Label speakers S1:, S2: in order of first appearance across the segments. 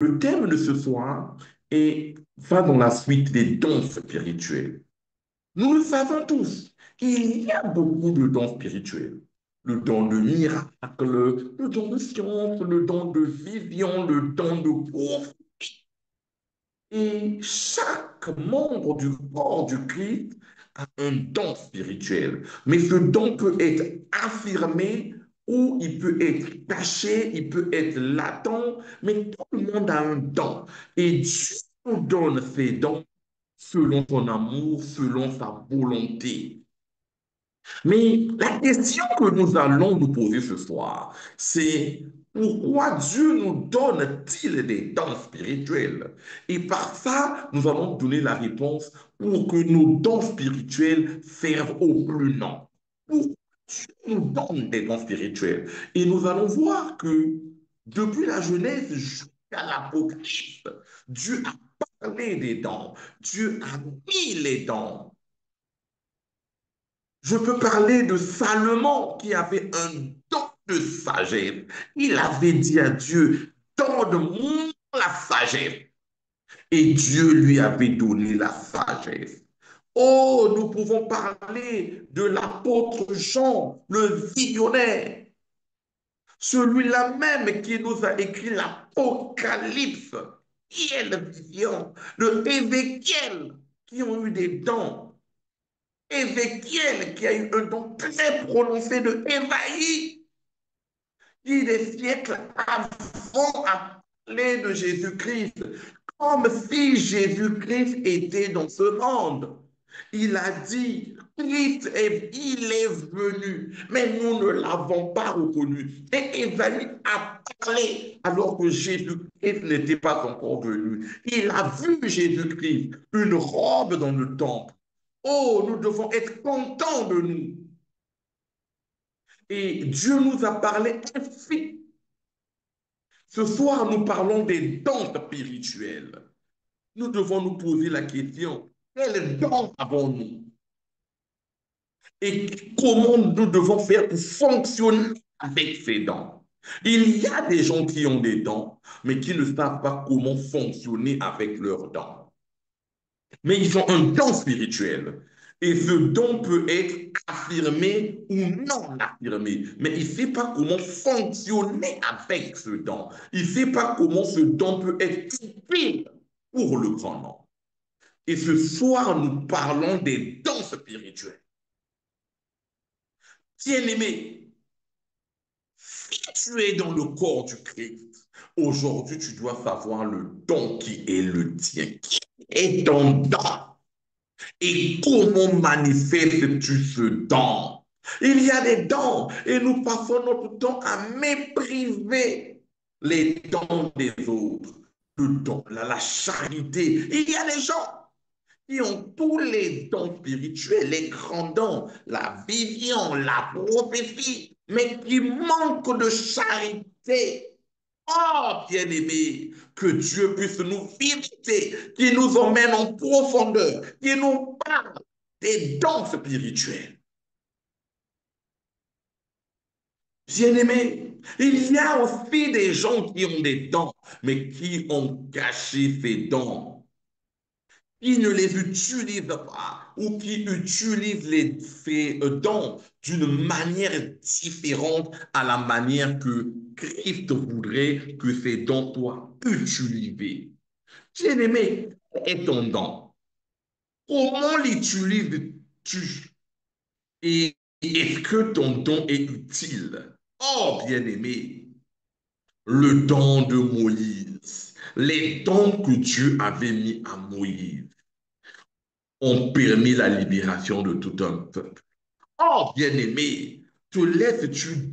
S1: Le thème de ce soir va dans la suite des dons spirituels. Nous le savons tous, il y a beaucoup de dons spirituels. Le don de miracle, le don de science, le don de vision, le don de prophétie. Et chaque membre du corps du Christ a un don spirituel. Mais ce don peut être affirmé ou il peut être caché, il peut être latent, mais tout le monde a un don. Et Dieu nous donne ces dons selon son amour, selon sa volonté. Mais la question que nous allons nous poser ce soir, c'est pourquoi Dieu nous donne-t-il des dons spirituels? Et par ça, nous allons donner la réponse pour que nos dons spirituels servent au plus non. Pourquoi Dieu nous donne des dons spirituels? Et nous allons voir que depuis la Genèse jusqu'à l'Apocalypse, Dieu a parlé des dons, Dieu a mis les dons. Je peux parler de Salomon qui avait un don de sagesse. Il avait dit à Dieu, donne-moi la sagesse. Et Dieu lui avait donné la sagesse. Oh, nous pouvons parler de l'apôtre Jean, le visionnaire, celui-là même qui nous a écrit l'Apocalypse. Quelle vision de Ézéchiel qui ont eu des dons. Ézéchiel qui a eu un don très prononcé de Ésaïe, qui des siècles avant a parlé de Jésus-Christ, comme si Jésus-Christ était dans ce monde. Il a dit, il est venu, mais nous ne l'avons pas reconnu. Et Ésaïe a parlé alors que Jésus-Christ n'était pas encore venu. Il a vu Jésus-Christ, une robe dans le temple. Oh, nous devons être contents de nous. Et Dieu nous a parlé ainsi. Ce soir, nous parlons des dons spirituels. Nous devons nous poser la question, quels dons avons-nous? Et comment nous devons faire pour fonctionner avec ces dons? Il y a des gens qui ont des dons, mais qui ne savent pas comment fonctionner avec leurs dons. Mais ils ont un don spirituel. Et ce don peut être affirmé ou non affirmé. Mais il ne sait pas comment fonctionner avec ce don. Il ne sait pas comment ce don peut être utile pour le grand nombre. Et ce soir, nous parlons des dons spirituels. Bien-aimé, si tu es dans le corps du Christ, aujourd'hui, tu dois savoir le don qui est le tien. Qui est ton don? Et comment manifestes-tu ce don? Il y a des dons et nous passons notre temps à mépriser les dons des autres. Le don, la charité. Il y a des gens qui ont tous les dons spirituels, les grands dons, la vision, la prophétie, mais qui manquent de charité. Oh, bien-aimé, que Dieu puisse nous visiter, qui nous emmène en profondeur, qui nous parle des dons spirituels. Bien-aimé, il y a aussi des gens qui ont des dons, mais qui ont caché ces dons, qui ne les utilisent pas ou qui utilisent ces dons d'une manière différente à la manière que Christ voudrait que ces dons soient utilisés. Bien-aimé, quel est ton don? Comment l'utilises-tu? Et est-ce que ton don est utile? Oh, bien-aimé, le don de Moïse, les dons que Dieu avait mis à Moïse ont permis la libération de tout un peuple. Oh, bien-aimé, te laisses-tu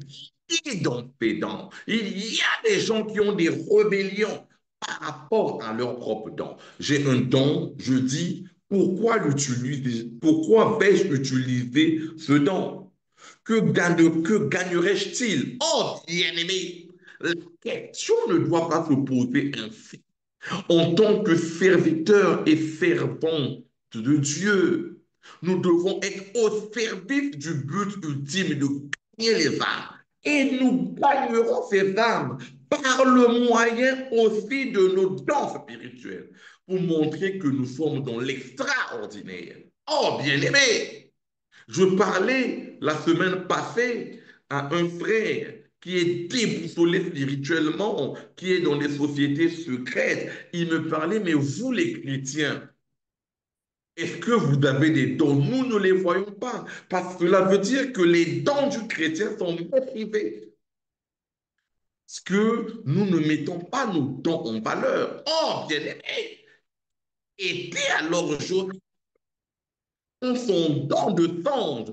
S1: guider dans tes dons? Il y a des gens qui ont des rébellions par rapport à leur propre don. J'ai un don, je dis, pourquoi l'utiliser? Pourquoi vais-je utiliser ce don? Que gagnerais-je-t-il? Oh, bien-aimé, la question ne doit pas se poser ainsi. En tant que serviteur et servant de Dieu, nous devons être au service du but ultime de gagner les âmes. Et nous gagnerons ces âmes par le moyen aussi de nos dons spirituels, pour montrer que nous sommes dans l'extraordinaire. Oh, bien-aimé, je parlais la semaine passée à un frère qui est déboussolé spirituellement, qui est dans des sociétés secrètes. Il me parlait, mais vous les chrétiens, est-ce que vous avez des dons? Nous ne les voyons pas, parce que cela veut dire que les dons du chrétien sont maîtrisés. Parce que nous ne mettons pas nos dons en valeur. Oh, bien-aimé, était alors Jonas, son don de songe,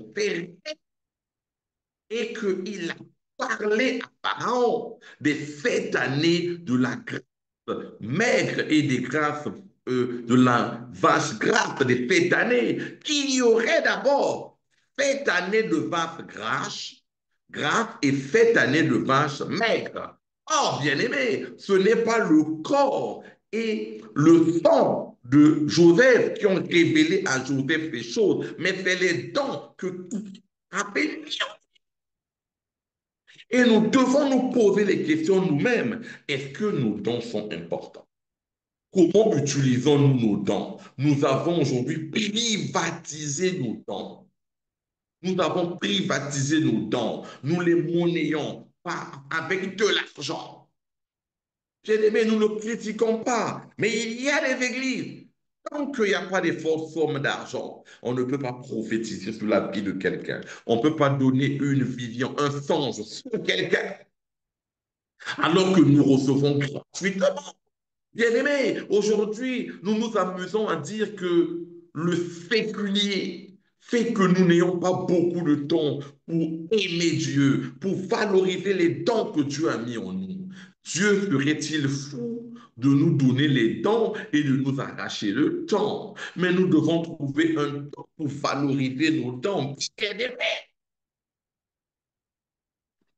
S1: et qu'il a parlé à Pharaon des 7 années de la grâce maigre et des grâces de la vache grasse des 7 années, qu'il y aurait d'abord 7 années de vache grasse et 7 années de vache maigre. Or, bien aimé, ce n'est pas le corps et le sang de Joseph qui ont révélé à Joseph ces choses, mais c'est les dons que tout a béni. Et nous devons nous poser les questions nous-mêmes. Est-ce que nos dons sont importants? Comment utilisons-nous nos dons? Nous avons aujourd'hui privatisé nos dons. Nous avons privatisé nos dons. Nous les monnayons avec de l'argent. Bien-aimés, nous ne critiquons pas, mais il y a des églises. Tant qu'il n'y a pas de fortes sommes d'argent, on ne peut pas prophétiser sur la vie de quelqu'un. On ne peut pas donner une vision, un songe sur quelqu'un, alors que nous recevons gratuitement. Bien-aimés, aujourd'hui, nous nous amusons à dire que le séculier fait que nous n'ayons pas beaucoup de temps pour aimer Dieu, pour valoriser les dons que Dieu a mis en nous. Dieu serait-il fou de nous donner les dons et de nous arracher le temps? Mais nous devons trouver un temps pour valoriser nos dons. Bien-aimés,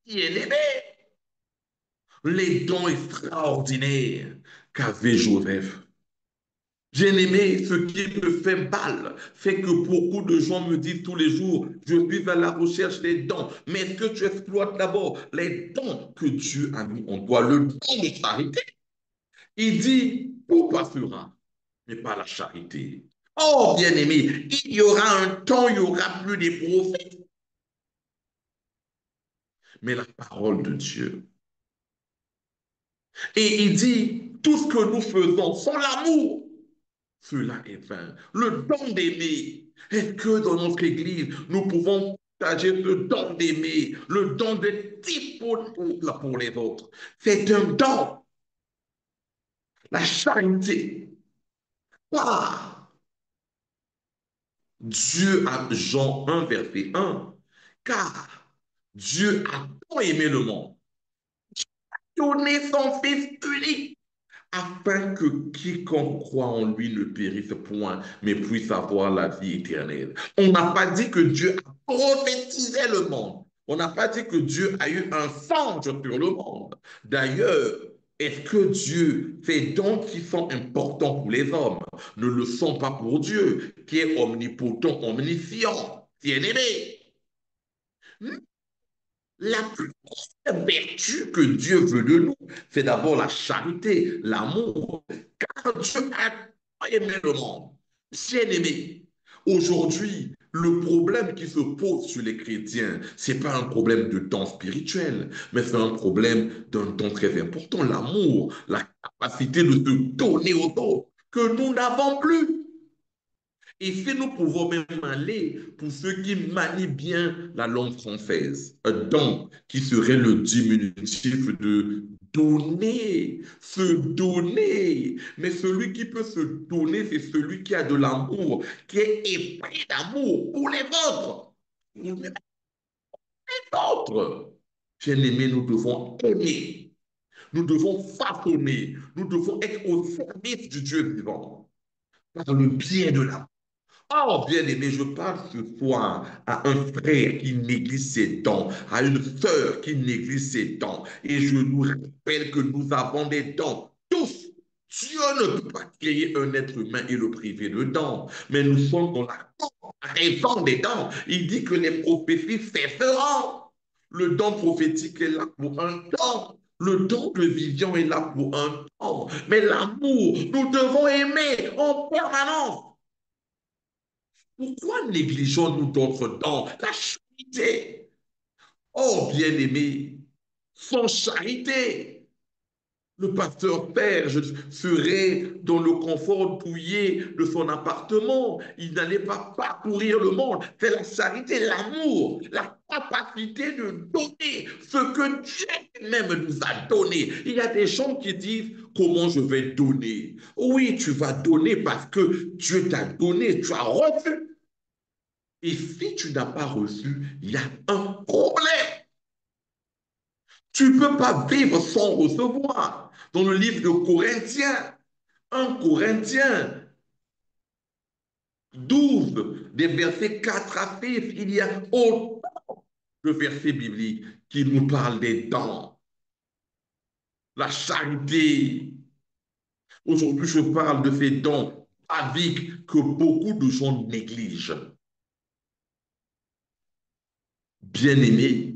S1: bien-aimés, les dons extraordinaires qu'avait Joseph. Bien-aimé, ce qui me fait mal, c'est que beaucoup de gens me disent tous les jours, je suis à la recherche des dons. Mais est-ce que tu exploites d'abord les dons que Dieu a mis en toi, le don de charité? Il dit, tout passera, mais pas la charité. Oh, bien-aimé, il y aura un temps, il y aura plus des prophètes, mais la parole de Dieu. Et il dit, tout ce que nous faisons sans l'amour, cela est vain. Le don d'aimer. Est-ce que dans notre Église, nous pouvons partager le don d'aimer, le don de disponible pour les autres? C'est un don. La charité. Ah, Dieu a, Jean 1, verset 1, car Dieu a tant aimé le monde, donné son Fils unique afin que quiconque croit en lui ne périsse point, mais puisse avoir la vie éternelle. On n'a pas dit que Dieu a prophétisé le monde. On n'a pas dit que Dieu a eu un songe sur le monde. D'ailleurs, est-ce que Dieu fait dons qui sont importants pour les hommes? Ne le sont pas pour Dieu, qui est omnipotent, omniscient, bien-aimé. La plus grande vertu que Dieu veut de nous, c'est d'abord la charité, l'amour. Car Dieu a aimé le monde. Bien aimé. Aujourd'hui, le problème qui se pose sur les chrétiens, ce n'est pas un problème de don spirituel, mais c'est un problème d'un don très important, l'amour, la capacité de se donner aux autres, que nous n'avons plus. Et si nous pouvons même aller pour ceux qui manient bien la langue française, un don qui serait le diminutif de donner, se donner. Mais celui qui peut se donner, c'est celui qui a de l'amour, qui est épris d'amour pour les autres. Pour les autres. Bien-aimés, nous devons aimer, nous devons façonner, nous devons être au service du Dieu vivant par le biais de l'amour. Oh, bien-aimé, je parle ce soir à un frère qui néglige ses dons, à une sœur qui néglige ses dons. Et je nous rappelle que nous avons des dons, tous. Dieu ne peut pas créer un être humain et le priver de dons. Mais nous sommes dans la raison des dons. Il dit que les prophéties cesseront. Le don prophétique est là pour un temps. Le don de Vivian est là pour un temps, mais l'amour, nous devons aimer en permanence. Pourquoi négligeons-nous d'autres dons? La charité. Oh, bien-aimé, sans charité, le pasteur père serait dans le confort douillet de son appartement. Il n'allait pas parcourir le monde. C'est la charité, l'amour, la capacité de donner ce que Dieu même nous a donné. Il y a des gens qui disent, comment je vais donner? Oui, tu vas donner parce que Dieu t'a donné, tu as reçu. Et si tu n'as pas reçu, il y a un problème. Tu ne peux pas vivre sans recevoir. Dans le livre de Corinthiens, 1 Corinthiens 12, des versets 4 à 6, il y a autant de versets bibliques qui nous parlent des dons, la charité. Aujourd'hui, je parle de ces dons avec que beaucoup de gens négligent. Bien-aimé,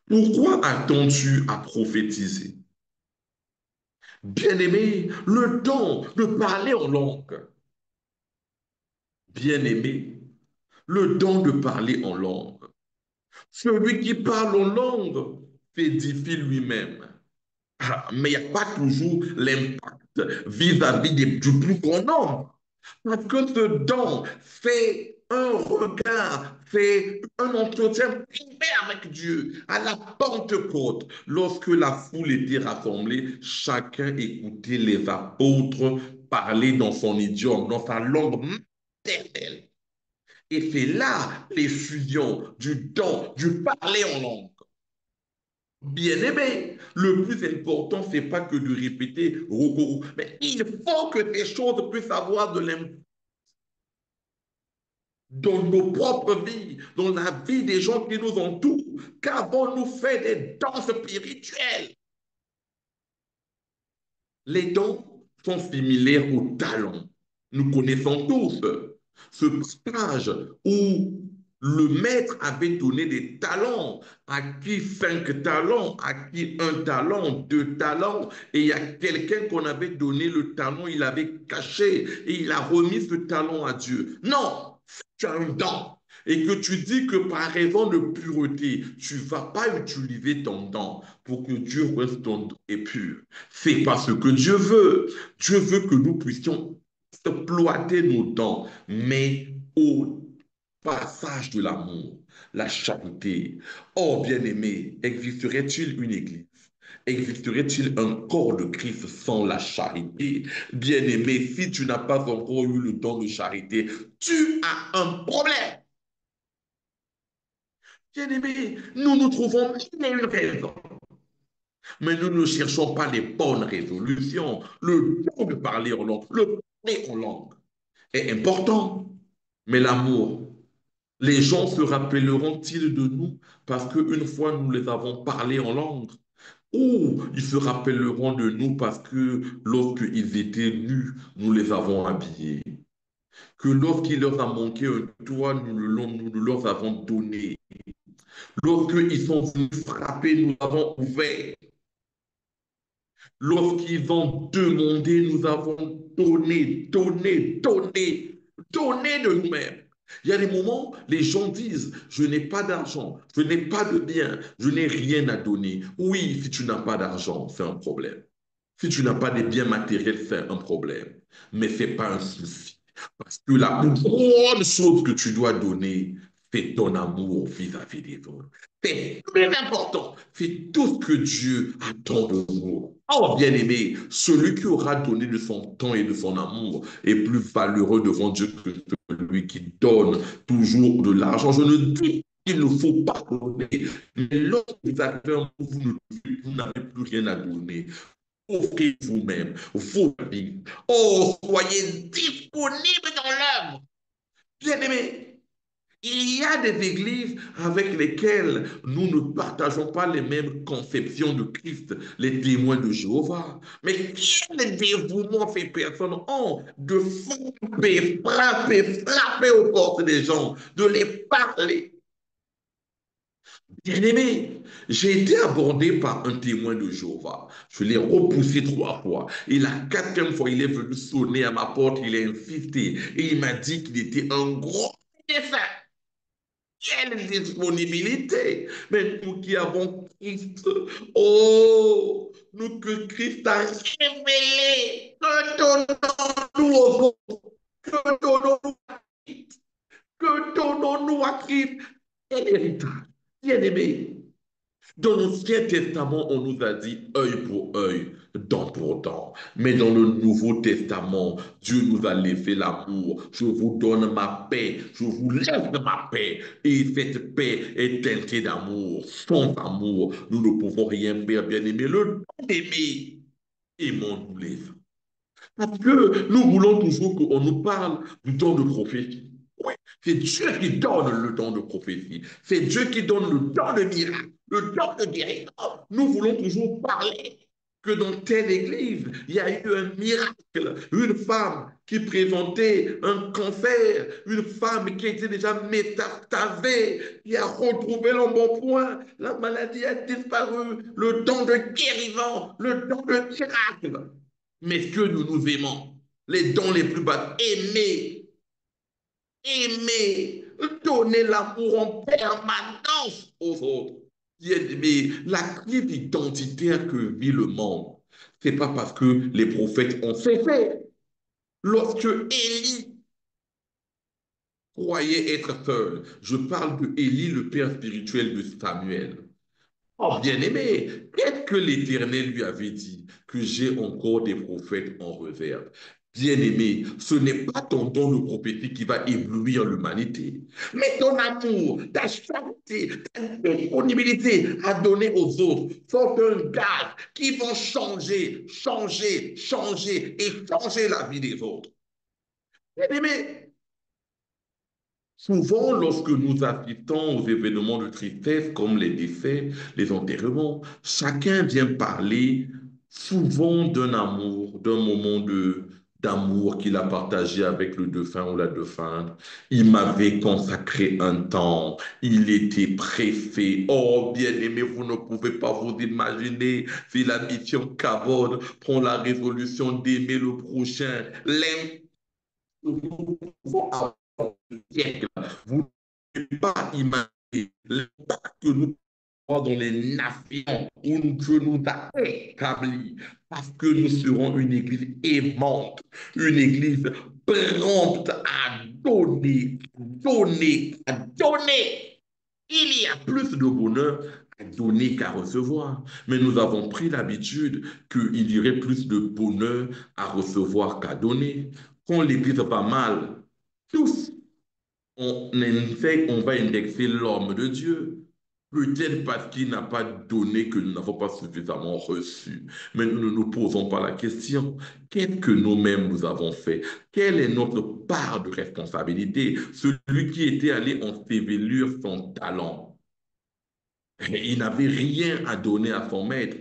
S1: pourquoi attends-tu à prophétiser? Bien-aimé, le don de parler en langue. Bien-aimé, le don de parler en langue. Celui qui parle en langue s'édifie lui-même. Ah, mais il n'y a pas toujours l'impact vis-à-vis du plus grand nombre. Parce que ce don fait un regard, fait un entretien privé avec Dieu à la Pentecôte. Lorsque la foule était rassemblée, chacun écoutait les apôtres parler dans son idiome, dans sa langue maternelle. Et c'est là l'effusion du don, du parler en langue. Bien-aimé, le plus important, c'est pas que de répéter, mais il faut que ces choses puissent avoir de l'impact dans nos propres vies, dans la vie des gens qui nous entourent. Qu'avons-nous fait des danses spirituelles? Les dons sont similaires aux talents. Nous connaissons tous ce passage où le maître avait donné des talents, à qui 5 talents, à qui 1 talent, 2 talents, et il y a quelqu'un qu'on avait donné le talent, il avait caché, et il a remis ce talent à Dieu. Non, tu as un don, et que tu dis que par raison de pureté, tu ne vas pas utiliser ton don pour que Dieu reste ton don est pur. C'est pas ce que Dieu veut. Dieu veut que nous puissions exploiter nos dons, mais au passage de l'amour, la charité. Oh, bien-aimé, existerait-il une église? Existerait-il un corps de Christ sans la charité? Bien-aimé, si tu n'as pas encore eu le don de charité, tu as un problème. Bien-aimé, nous nous trouvons mille et une raisons, mais nous ne cherchons pas les bonnes résolutions. Le don de parler en langue, le parler en langue est important, mais l'amour, les gens se rappelleront-ils de nous parce qu'une fois nous les avons parlé en langue? Ou ils se rappelleront de nous parce que lorsqu'ils étaient nus, nous les avons habillés? Que lorsqu'il leur a manqué un toit, nous leur avons donné. Lorsqu'ils sont venus frapper, nous avons ouvert. Lorsqu'ils ont demandé, nous avons donné de nous-mêmes. Il y a des moments, les gens disent, je n'ai pas d'argent, je n'ai pas de bien, je n'ai rien à donner. Oui, si tu n'as pas d'argent, c'est un problème. Si tu n'as pas de biens matériels, c'est un problème. Mais ce n'est pas un souci. Parce que la plus grande chose que tu dois donner, c'est ton amour vis-à-vis des autres. C'est plus important. C'est tout ce que Dieu attend de nous. Oh, bien-aimé, celui qui aura donné de son temps et de son amour est plus valeureux devant Dieu que celui qui donne toujours de l'argent. Je ne dis qu'il ne faut pas donner, mais lorsque vous avez un vous n'avez plus rien à donner. Offrez vous-même vos vies. Oh, soyez disponibles dans l'œuvre. Bien-aimés, il y a des églises avec lesquelles nous ne partageons pas les mêmes conceptions de Christ, les témoins de Jéhovah. Mais quel dévouement ces personnes ont de frapper aux portes des gens, de les parler. Bien-aimé, j'ai été abordé par un témoin de Jéhovah. Je l'ai repoussé 3 fois. Et la quatrième fois, il est venu sonner à ma porte, il a insisté. Et il m'a dit qu'il était un gros défunt. Quelle disponibilité! Mais nous qui avons Christ, oh, nous que Christ a révélé, que donnons-nous aux autres, que donnons-nous à Christ, que donnons-nous à Christ, quel héritage, bien-aimé. Dans l'Ancien Testament, on nous a dit œil pour œil, dent pour dent. Mais dans le Nouveau Testament, Dieu nous a laissé l'amour. Je vous donne ma paix, je vous laisse ma paix. Et cette paix est teintée d'amour. Sans amour, nous ne pouvons rien faire, bien aimé. Le don d'aimer, aimons-nous les uns. Parce que nous voulons toujours qu'on nous parle du don de prophétie. Oui, c'est Dieu qui donne le don de prophétie. C'est Dieu qui donne le don de miracle, le don de guérison. Nous voulons toujours parler que dans telle église, il y a eu un miracle. Une femme qui présentait un cancer, une femme qui était déjà métastasée, qui a retrouvé l'embonpoint, la maladie a disparu, le don de guérison, le don de miracle. Mais que nous nous aimons, les dons les plus bas, aimer, donner l'amour en permanence aux autres. Bien-aimé, la crise identitaire que vit le monde, c'est pas parce que les prophètes ont fait. Lorsque Élie croyait être seul, je parle de Élie, le père spirituel de Samuel. Oh, bien-aimé, qu'est-ce que l'Éternel lui avait dit? Que j'ai encore des prophètes en réserve. Bien-aimé, ce n'est pas ton don de prophétie qui va éblouir l'humanité, mais ton amour, ta charité, ta disponibilité à donner aux autres sont un gaz qui vont changer, changer, changer et changer la vie des autres. Bien-aimé, souvent, lorsque nous assistons aux événements de tristesse comme les décès, les enterrements, chacun vient parler souvent d'un amour, d'un moment d'amour qu'il a partagé avec le défunt ou la défunte. Il m'avait consacré un temps, il était pressé. Oh, bien-aimé, vous ne pouvez pas vous imaginer si la mission Kavod prend la résolution d'aimer le prochain, siècle. Vous ne pouvez pas imaginer l'impact que nous avons dans les nations où Dieu nous a établis, parce que nous serons une église aimante, une église prompte à donner, donner, à donner. Il y a plus de bonheur à donner qu'à recevoir. Mais nous avons pris l'habitude qu'il y aurait plus de bonheur à recevoir qu'à donner. Quand l'église va mal, tous on va indexer l'homme de Dieu. Peut-être parce qu'il n'a pas donné que nous n'avons pas suffisamment reçu. Mais nous ne nous posons pas la question, qu'est-ce que nous-mêmes nous avons fait? Quelle est notre part de responsabilité? Celui qui était allé ensevelir son talent, il n'avait rien à donner à son maître.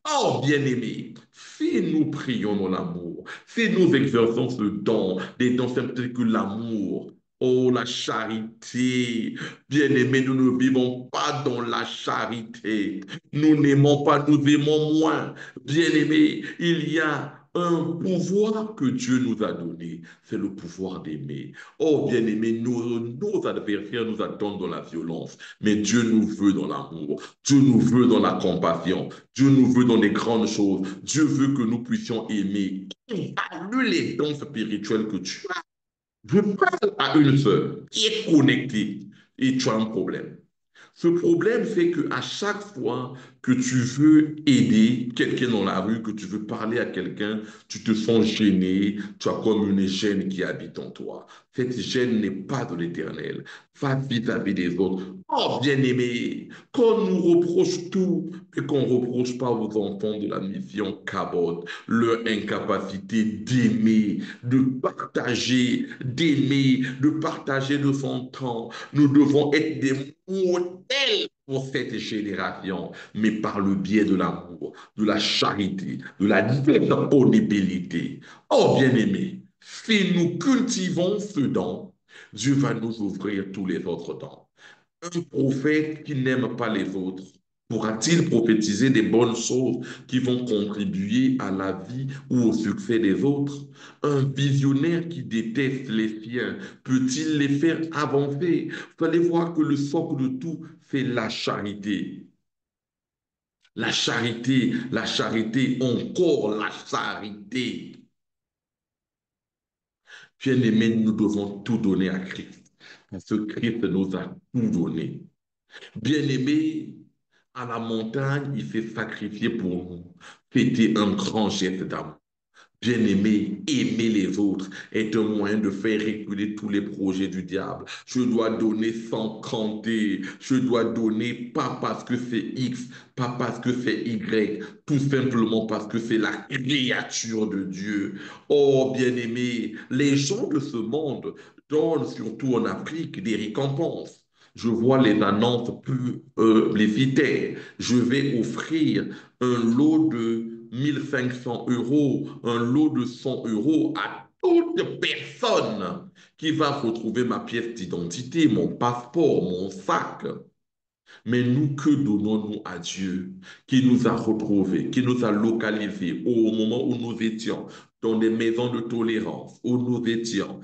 S1: Oh, bien-aimé, si nous prions dans l'amour, si nous exerçons ce don, des dons simples tels que l'amour, oh, la charité, bien-aimé, nous ne vivons pas dans la charité. Nous n'aimons pas, nous aimons moins. Bien-aimé, il y a un pouvoir que Dieu nous a donné, c'est le pouvoir d'aimer. Oh, bien-aimé, nos adversaires nous attendent dans la violence. Mais Dieu nous veut dans l'amour, Dieu nous veut dans la compassion, Dieu nous veut dans les grandes choses, Dieu veut que nous puissions aimer. Évalue les dons spirituels que tu as. Je parle à une sœur qui est connectée et tu as un problème. Ce problème fait qu'à chaque fois que tu veux aider quelqu'un dans la rue, que tu veux parler à quelqu'un, tu te sens gêné, tu as comme une gêne qui habite en toi. Cette gêne n'est pas de l'Éternel. Va vis-à-vis des autres. Oh, bien-aimé, qu'on nous reproche tout et qu'on ne reproche pas aux enfants de la mission Cabot, leur incapacité d'aimer, de partager de son temps. Nous devons être des modèle pour cette génération, mais par le biais de l'amour, de la charité, de la disponibilité. Oh, bien-aimé, si nous cultivons ce don, Dieu va nous ouvrir tous les autres dons. Un prophète qui n'aime pas les autres pourra-t-il prophétiser des bonnes choses qui vont contribuer à la vie ou au succès des autres? Un visionnaire qui déteste les siens peut-il les faire avancer? Vous allez voir que le socle de tout, c'est la charité. La charité, encore la charité. Bien-aimés, nous devons tout donner à Christ. Parce que Christ nous a tout donné. Bien-aimé, à la montagne, il s'est sacrifié pour nous. C'était un grand geste d'amour. Bien-aimé, aimer les autres est un moyen de faire reculer tous les projets du diable. Je dois donner sans compter. Je dois donner pas parce que c'est X, pas parce que c'est Y, tout simplement parce que c'est la créature de Dieu. Oh, bien-aimé, les gens de ce monde donnent, surtout en Afrique, des récompenses. Je vois les annonces publicitaires. Je vais offrir un lot de 1 500 euros, un lot de 100 euros à toute personne qui va retrouver ma pièce d'identité, mon passeport, mon sac. Mais nous, que donnons-nous à Dieu qui nous a retrouvés, qui nous a localisés au moment où nous étions dans des maisons de tolérance, où nous étions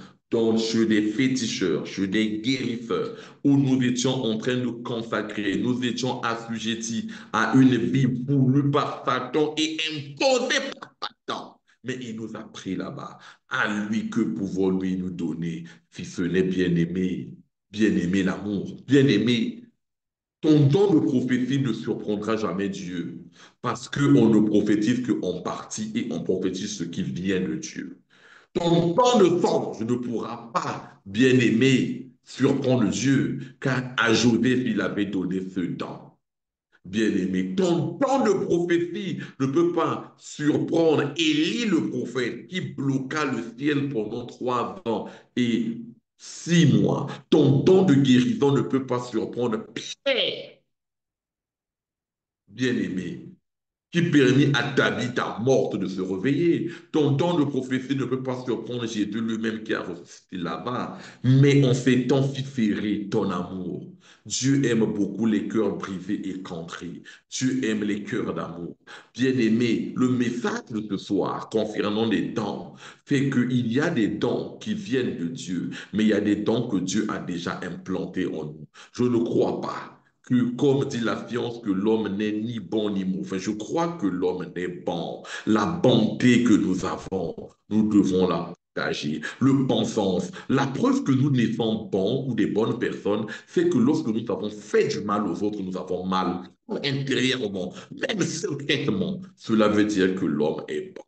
S1: chez des féticheurs, chez des guérisseurs, où nous étions en train de consacrer, nous étions assujettis à une vie voulue par Satan et imposée par Satan. Mais il nous a pris là-bas. À lui que pouvons-nous nous donner, si ce n'est bien-aimé, bien-aimé l'amour, bien-aimé ton don de prophétie ne surprendra jamais Dieu parce qu'on ne prophétise qu'en partie et on prophétise ce qui vient de Dieu. Ton don de songe ne pourra pas, bien aimé, surprendre Dieu car à Joseph il avait donné ce don. Bien aimé, ton don de prophétie ne peut pas surprendre Élie le prophète qui bloqua le ciel pendant 3 ans et 6 mois. Ton don de guérison ne peut pas surprendre Pierre bien-aimé, qui permit à Tabitha morte de se réveiller. Ton don de prophétie ne peut pas surprendre Jésus lui-même qui a ressuscité là-bas, mais en fait amplifierait ton amour. Dieu aime beaucoup les cœurs brisés et contrits. Dieu aime les cœurs d'amour. Bien-aimé, le message de ce soir concernant les dons fait qu'il y a des dons qui viennent de Dieu, mais il y a des dons que Dieu a déjà implantés en nous. Je ne crois pas que, comme dit la science, que l'homme n'est ni bon ni mauvais. Je crois que l'homme est bon. La bonté que nous avons, nous devons la partager. Le bon sens, la preuve que nous naissons bons ou des bonnes personnes, c'est que lorsque nous avons fait du mal aux autres, nous avons mal intérieurement, même secrètement. Cela veut dire que l'homme est bon.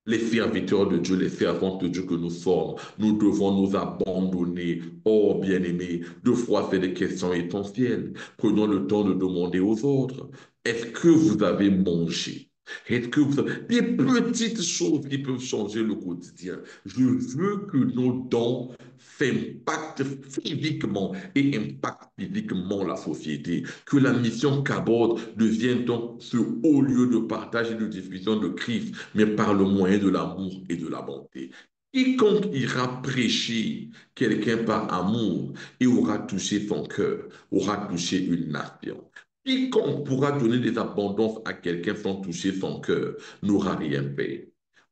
S1: Les serviteurs de Dieu, les servantes de Dieu que nous sommes, nous devons nous abandonner. Oh, bien-aimés, deux fois, c'est des questions essentielles. Prenons le temps de demander aux autres, est-ce que vous avez mangé? Est-ce que vous avez des petites choses qui peuvent changer le quotidien? Je veux que nos dons impactent physiquement et impactent physiquement la société. Que la mission qu'aborde devienne donc ce haut lieu de partage et de diffusion de Christ mais par le moyen de l'amour et de la bonté. Quiconque ira prêcher quelqu'un par amour et aura touché son cœur, aura touché une nation. Quiconque pourra donner des abondances à quelqu'un sans toucher son cœur n'aura rien fait.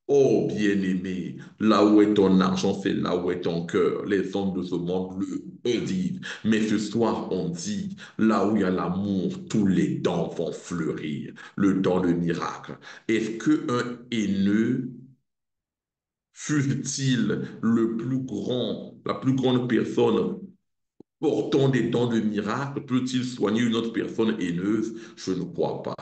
S1: Oh bien-aimé, là où est ton argent, c'est là où est ton cœur. Les hommes de ce monde le disent. Mais ce soir, on dit, là où il y a l'amour, tous les dents vont fleurir. Le don de miracle. Est-ce qu'un haineux, fût-il la plus grande personne portant des dons de miracle, peut-il soigner une autre personne haineuse? Je ne crois pas.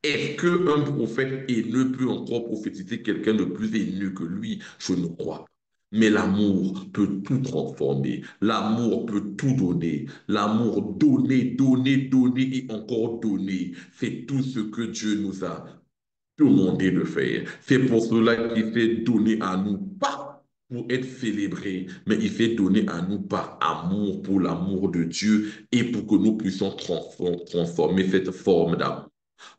S1: Est-ce qu'un prophète haineux peut encore prophétiser quelqu'un de plus haineux que lui? Je ne crois pas. Mais l'amour peut tout transformer. L'amour peut tout donner. L'amour donner, donner, donner et encore donner. C'est tout ce que Dieu nous a demandé de faire. C'est pour cela qu'il s'est donné à nous, pas pour être célébré, mais il s'est donné à nous par amour, pour l'amour de Dieu et pour que nous puissions transformer cette forme d'amour.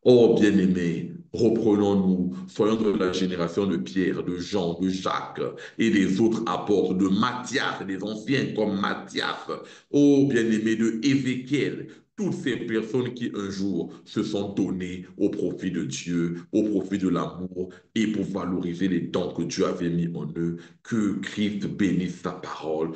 S1: Oh, bien-aimé, Reprenons-nous, soyons de la génération de Pierre, de Jean, de Jacques et des autres apôtres, de Matthias, des anciens comme Matthias, ô bien-aimé de Ézéchiel, toutes ces personnes qui un jour se sont données au profit de Dieu, au profit de l'amour et pour valoriser les dons que Dieu avait mis en eux. Que Christ bénisse sa parole.